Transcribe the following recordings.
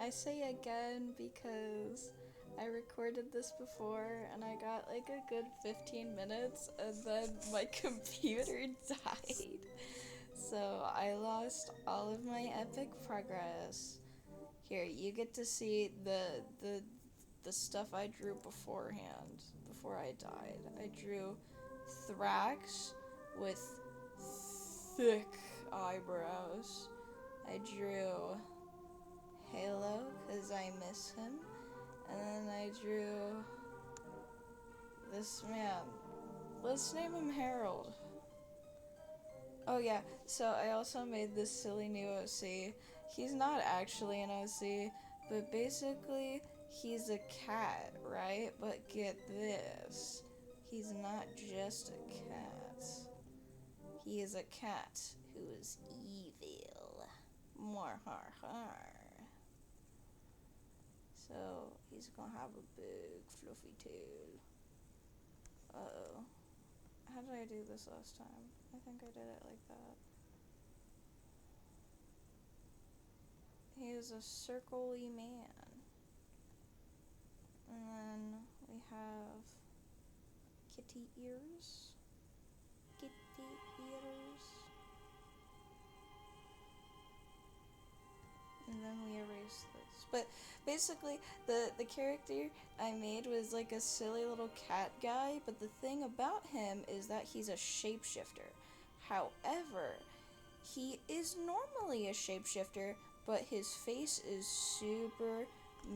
I say again because I recorded this before and I got like a good 15 minutes and then my computer died. So I lost all of my epic progress. Here, you get to see the stuff I drew beforehand, before I died. I drew Thrax with thick eyebrows. I drew Halo because I miss him. And then I drew this man. Let's name him Harold. Oh yeah, so I also made this silly new OC. He's not actually an OC, but basically he's a cat, right? But get this. He's not just a cat. He is a cat who is evil. More har har. So he's gonna have a big fluffy tail. Uh-oh. How did I do this last time? I think I did it like that. He is a circle-y man. And then we have kitty ears. Kitty ears. And then we erase this. But basically, the character I made was like a silly little cat guy, but the thing about him is that he's a shapeshifter. However, he is normally a shapeshifter, but his face is super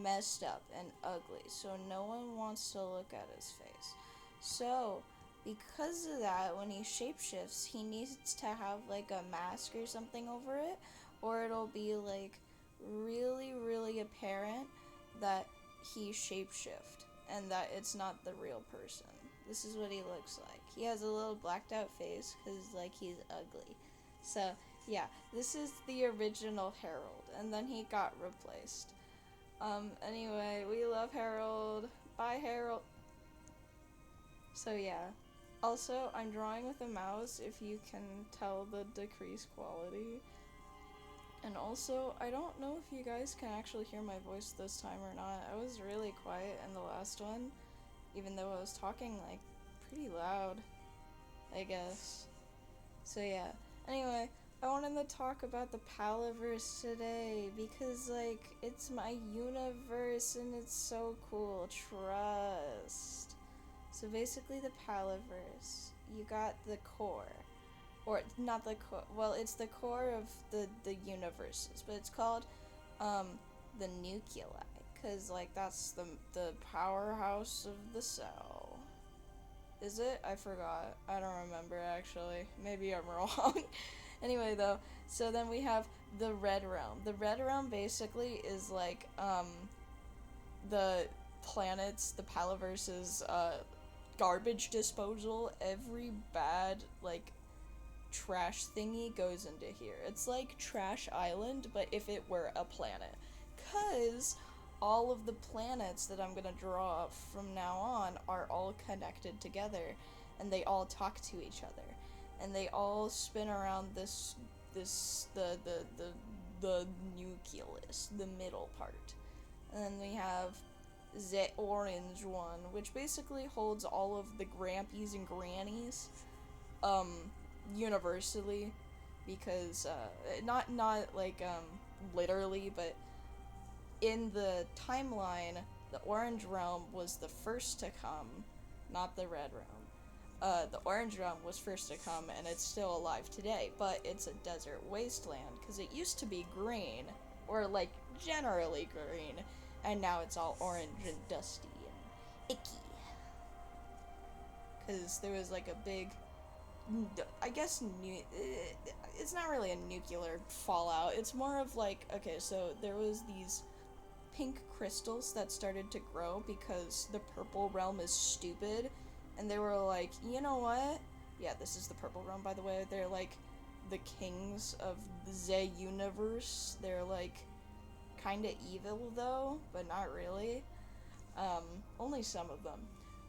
messed up and ugly, so no one wants to look at his face. So, because of that, when he shapeshifts, he needs to have like a mask or something over it, or it'll be like really, really apparent that he shapeshift and that it's not the real person. This is what he looks like. He has a little blacked out face because like he's ugly. So yeah, this is the original Harold, and then he got replaced. Anyway, we love Harold. Bye, Harold. So yeah. Also, I'm drawing with a mouse if you can tell the decreased quality. And also, I don't know if you guys can actually hear my voice this time or not. I was really quiet in the last one, even though I was talking like pretty loud, I guess. So yeah. Anyway, I wanted to talk about the paleverse today because like it's my universe and it's so cool. Trust. So basically the paleverse, you got the core. Or not the core, well, it's the core of the universes, but it's called the nuclei, because like that's the powerhouse of the cell. Is it? I forgot. I don't remember actually. Maybe I'm wrong. Anyway, though, so then we have the red realm. The red realm basically is like the planets, the palaverse's garbage disposal. Every bad like trash thingy goes into here. It's like Trash Island, but if it were a planet. Cause all of the planets that I'm gonna draw from now on are all connected together, and they all talk to each other, and they all spin around the nucleus, the middle part. And then we have the orange one, which basically holds all of the grampies and grannies, universally, because not like literally, but in the timeline, the orange realm was the first to come, not the red realm. The orange realm was first to come, and it's still alive today, but it's a desert wasteland because it used to be green, or like generally green, and now it's all orange and dusty and icky because there was like a big, I guess it's not really a nuclear fallout. It's more of like, okay, so there was these pink crystals that started to grow because the purple realm is stupid, and they were like, you know what? Yeah, this is the purple realm, by the way. They're like the kings of the universe. They're like kind of evil though, but not really. Only some of them.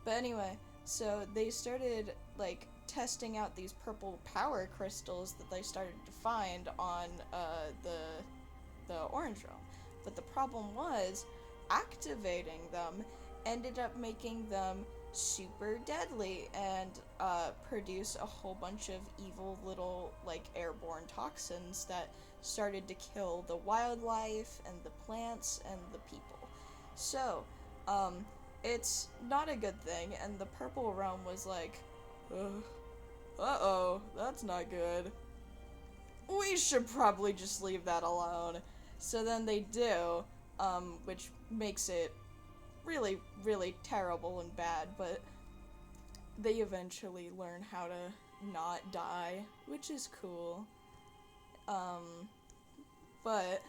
But anyway, so they started like testing out these purple power crystals that they started to find on the orange realm. But the problem was, activating them ended up making them super deadly and produce a whole bunch of evil little, like, airborne toxins that started to kill the wildlife and the plants and the people. So, it's not a good thing, and the Purple Realm was like, uh-oh, that's not good. We should probably just leave that alone. So then they do, which makes it really, really terrible and bad, but they eventually learn how to not die, which is cool. But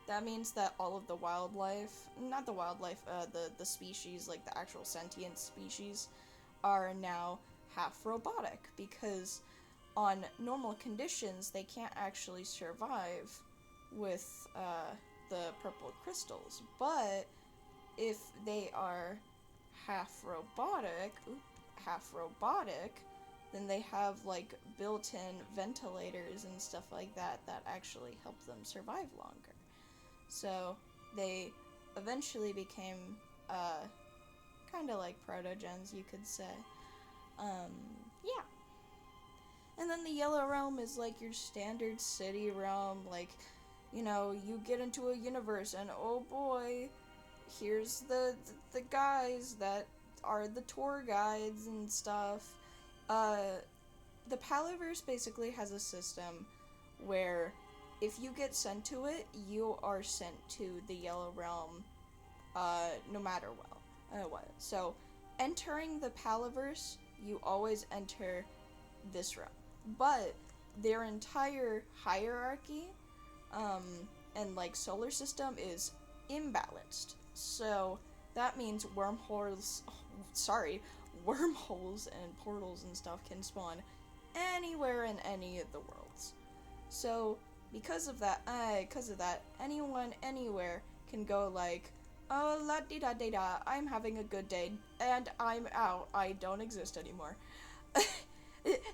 that means that all of the wildlife, not the wildlife, the species, like the actual sentient species, are now half robotic, because on normal conditions they can't actually survive with the purple crystals. But if they are half robotic, then they have like built-in ventilators and stuff like that that actually help them survive longer. So they eventually became kind of like protogens, you could say. Yeah. And then the Yellow Realm is like your standard city realm. Like, you know, you get into a universe and oh boy, here's the guys that are the tour guides and stuff. The paleverse basically has a system where if you get sent to it, you are sent to the Yellow Realm, no matter what. So, entering the paleverse, you always enter this realm. But their entire hierarchy, and like solar system is imbalanced. So that means wormholes and portals and stuff can spawn anywhere in any of the worlds. So because of that, anyone anywhere can go like, oh la di da da da, I'm having a good day and I'm out. I don't exist anymore.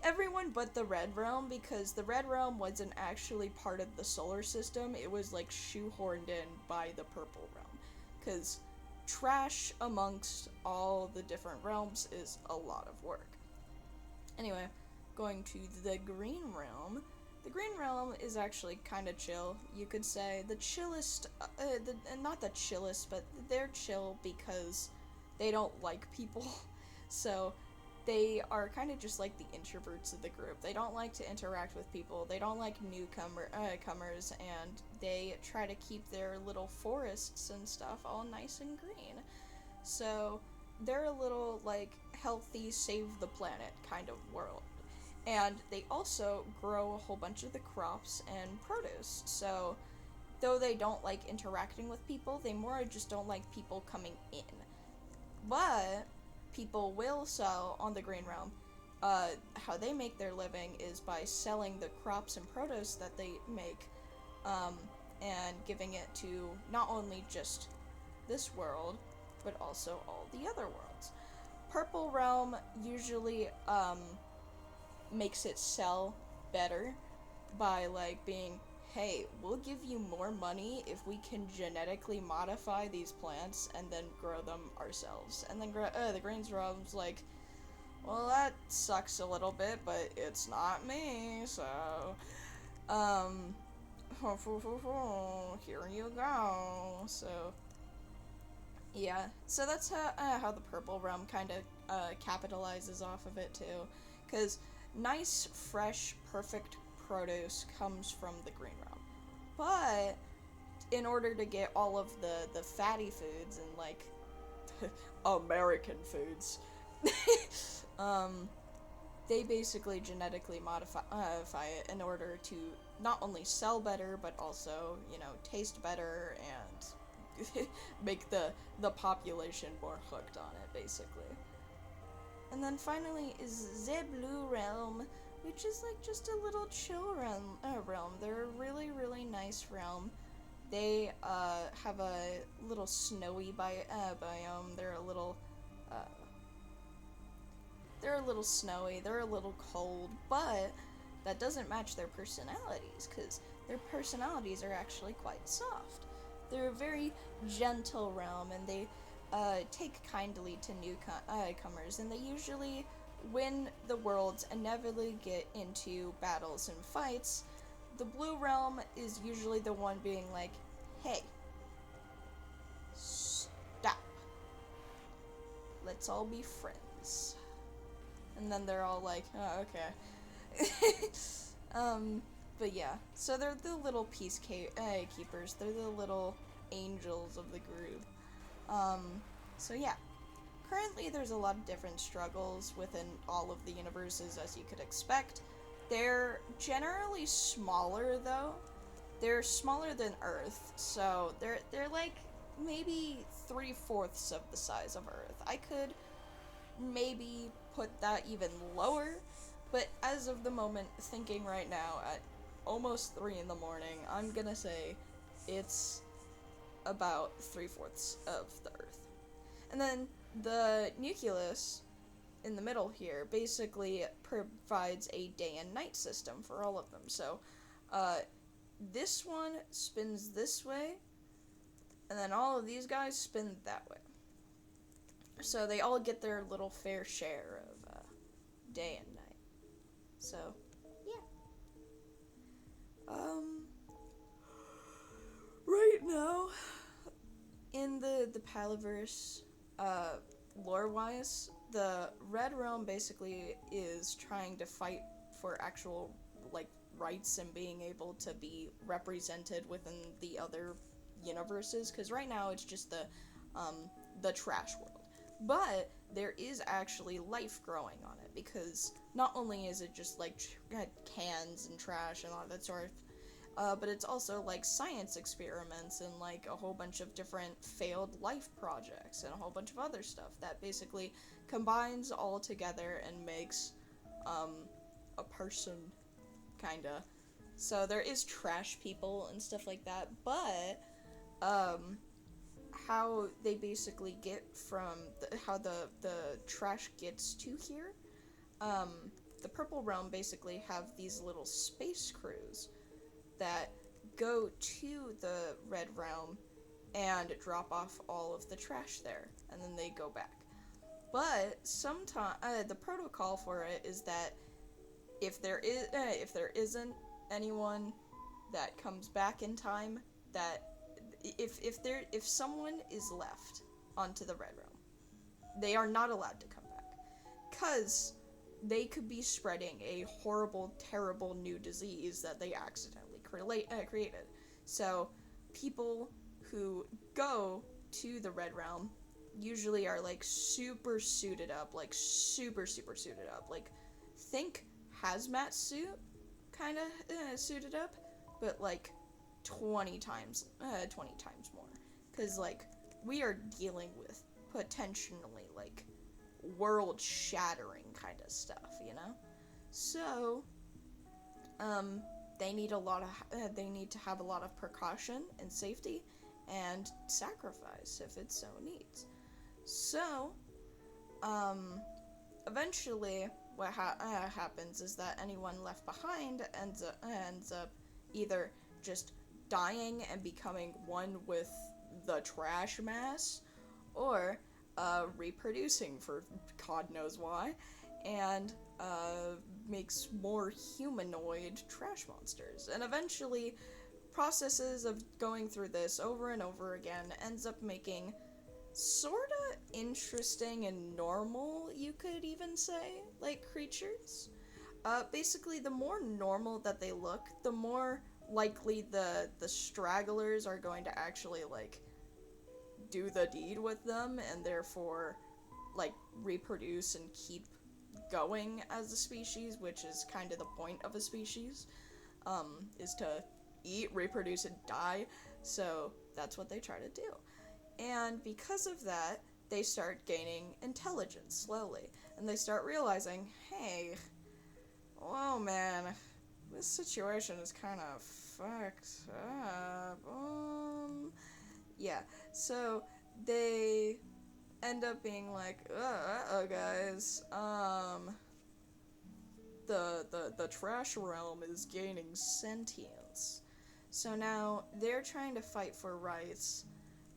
Everyone but the Red Realm, because the Red Realm wasn't actually part of the solar system. It was like shoehorned in by the Purple Realm, because trash amongst all the different realms is a lot of work. Anyway, going to the Green Realm. The Green Realm is actually kind of chill, you could say. The chillest, not the chillest, but they're chill because they don't like people. So they are kind of just like the introverts of the group. They don't like to interact with people. They don't like comers, and they try to keep their little forests and stuff all nice and green. So they're a little like healthy, save the planet kind of world. And they also grow a whole bunch of the crops and produce. So though they don't like interacting with people, they more just don't like people coming in. But people will sell on the Green Realm. How they make their living is by selling the crops and produce that they make, and giving it to not only just this world, but also all the other worlds. Purple Realm usually makes it sell better by like being, hey, we'll give you more money if we can genetically modify these plants and then grow them ourselves. And then the Green Realm's like, well, that sucks a little bit, but it's not me, so here you go. So yeah, so that's how the Purple Realm kind of capitalizes off of it too, because nice, fresh, perfect produce comes from the Green Realm. But in order to get all of the fatty foods and like American foods, they basically genetically modify it in order to not only sell better, but also, you know, taste better and make the population more hooked on it, basically. And then finally is the Blue Realm, which is like just a little chill realm. They're a really, really nice realm. They have a little snowy biome. They're a little snowy. They're a little cold, but that doesn't match their personalities, because their personalities are actually quite soft. They're a very gentle realm, and they take kindly to newcomers, and they usually win the worlds and inevitably get into battles and fights. The blue realm is usually the one being like, hey, stop. Let's all be friends. And then they're all like, oh, okay. But yeah, so they're the little peacekeepers. They're the little angels of the group. So yeah, currently there's a lot of different struggles within all of the universes, as you could expect. They're generally smaller, though. They're smaller than Earth, so they're like maybe 3/4 of the size of Earth. I could maybe put that even lower, but as of the moment, thinking right now at almost 3 in the morning, I'm gonna say it's about 3/4 of the Earth. And then the nucleus in the middle here basically provides a day and night system for all of them. So this one spins this way, and then all of these guys spin that way. So they all get their little fair share of day and night. So, yeah. Right now, in the paleverse, lore-wise, the Red Realm basically is trying to fight for actual, like, rights and being able to be represented within the other universes, because right now it's just the trash world. But there is actually life growing on it, because not only is it just like cans and trash and all that sort of, but it's also like science experiments and like a whole bunch of different failed life projects and a whole bunch of other stuff that basically combines all together and makes a person, kinda. So there is trash people and stuff like that, but how they basically get from how the trash gets to here, the purple realm basically have these little space crews that go to the red realm and drop off all of the trash there, and then they go back. But sometimes the protocol for it is that if there isn't anyone that comes back in time, that if someone is left onto the red realm, they are not allowed to come back, cause they could be spreading a horrible, terrible new disease that they accidentally created. So people who go to the red realm usually are like super suited up, like super suited up, like think hazmat suit kind of suited up, but like 20 times more, because like we are dealing with potentially like world shattering kind of stuff, you know. So they need to have a lot of precaution and safety and sacrifice if it so needs. So eventually what happens is that anyone left behind ends up either just dying and becoming one with the trash mass, or reproducing for God knows why, and makes more humanoid trash monsters. And eventually, processes of going through this over and over again ends up making sorta interesting and normal, you could even say, like, creatures. Basically, the more normal that they look, the more likely the stragglers are going to actually, like, do the deed with them, and therefore, like, reproduce and keep going as a species, which is kind of the point of a species, is to eat, reproduce, and die. So that's what they try to do. And because of that, they start gaining intelligence slowly, and they start realizing, hey, whoa man, this situation is kind of fucked up. Yeah, so they end up being like, guys, the trash realm is gaining sentience. So now they're trying to fight for rights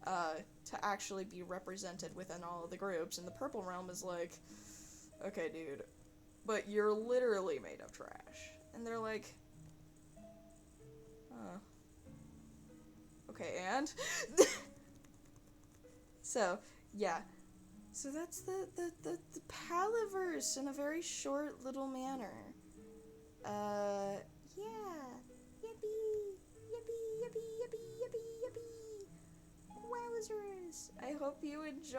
to actually be represented within all of the groups, and the Purple Realm is like, okay, dude, but you're literally made of trash. And they're like, okay, and? So, yeah. So that's the paleverse in a very short little manner.